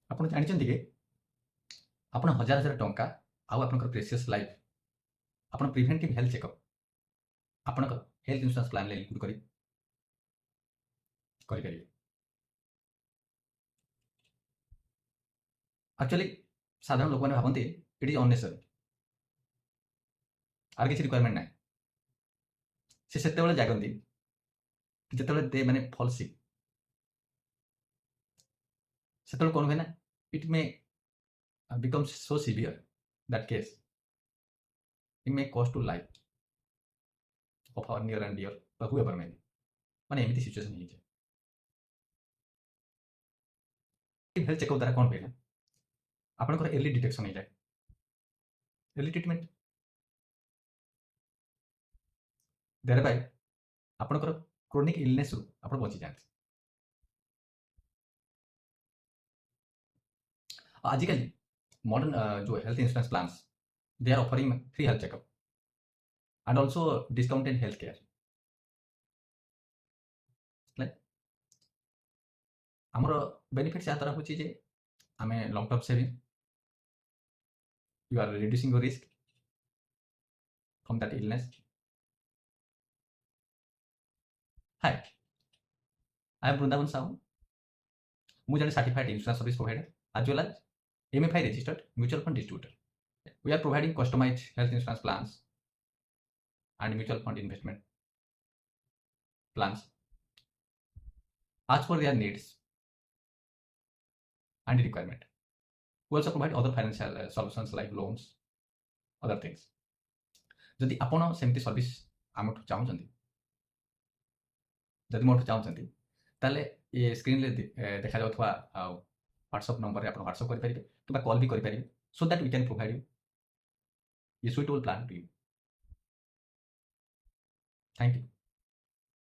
ଆପଣ ଜାଣିଛନ୍ତି କି ଆପଣ ହଜାର ହଜାର ଟଙ୍କା ଆଉ ଆପଣଙ୍କର ପ୍ରେସିୟସ୍ ଲାଇଫ୍ ଆପଣ ପ୍ରିଭେଣ୍ଟିଭ୍ ହେଲ୍ଥ ଚେକଅପ୍ ଆପଣଙ୍କର ହେଲ୍ଥ ଇନ୍ସୁରାନ୍ସ ପ୍ଲାନ୍ରେ ଇନକ୍ଲୁଡ୍ କରିପାରିବେ। ଆକ୍ଚୁଆଲି ସାଧାରଣ ଲୋକମାନେ ଭାବନ୍ତି ଇଟ୍ ଇଜ୍ ଅନନେସେସାରୀ, ଆର କିଛି ରିକ୍ୱାରମେଣ୍ଟ ନାହିଁ। ସେ ସେତେବେଳେ ଜାଗନ୍ତି ଯେତେବେଳେ ଦେ ମାନେ ଫଲ୍ ସିକ୍। ସେତେବେଳେ କ'ଣ ହୁଏ ନା, ଇଟ୍ May becomes so severe that case it may cost to life of our near and dear or whoever may be। ମାନେ ଏମିତି ସିଚୁଏସନ୍ ହେଇଯାଏ। ହେଲ୍ଥ ଚେକଅପ୍ ଦ୍ୱାରା କ'ଣ ହୁଏ ନା, ଆପଣଙ୍କର ଏର୍ଲି ଡିଟେକ୍ସନ୍ ହେଇଯାଏ, ଏର୍ଲି ଟ୍ରିଟମେଣ୍ଟ, ଦେର ବାଇ ଆପଣଙ୍କର କ୍ରୋନିକ୍ ଇଲନେସ୍ରୁ ଆପଣ ବଞ୍ଚିଯାଆନ୍ତି। ଆଜିକାଲି ମଡର୍ନ जो health insurance plans they are offering free health checkup and also discounted health care. आमर बेनिफिट्स यहाँ तरह होची जे आमे long term saving, you are reducing your risk from that illness. Hi, I am Vrindavan Sahu, मुझे जन certified insurance service provider as well as MFI registered mutual fund distributor। We are providing customized health insurance plans and mutual fund investment plans as per their needs and requirement। We also provide other financial solutions like loans, other things। जदि आपण सेमती service आमठु चाहुचंती, जदि मोठु चाहुचंती, ताले ये screen ले देखा जाउथवा WhatsApp number रे आपण व्हाट्सएप करि परिबे किबा कॉल भी करि परिबे, so that we can provide you ये suitable plan to you. Thank you.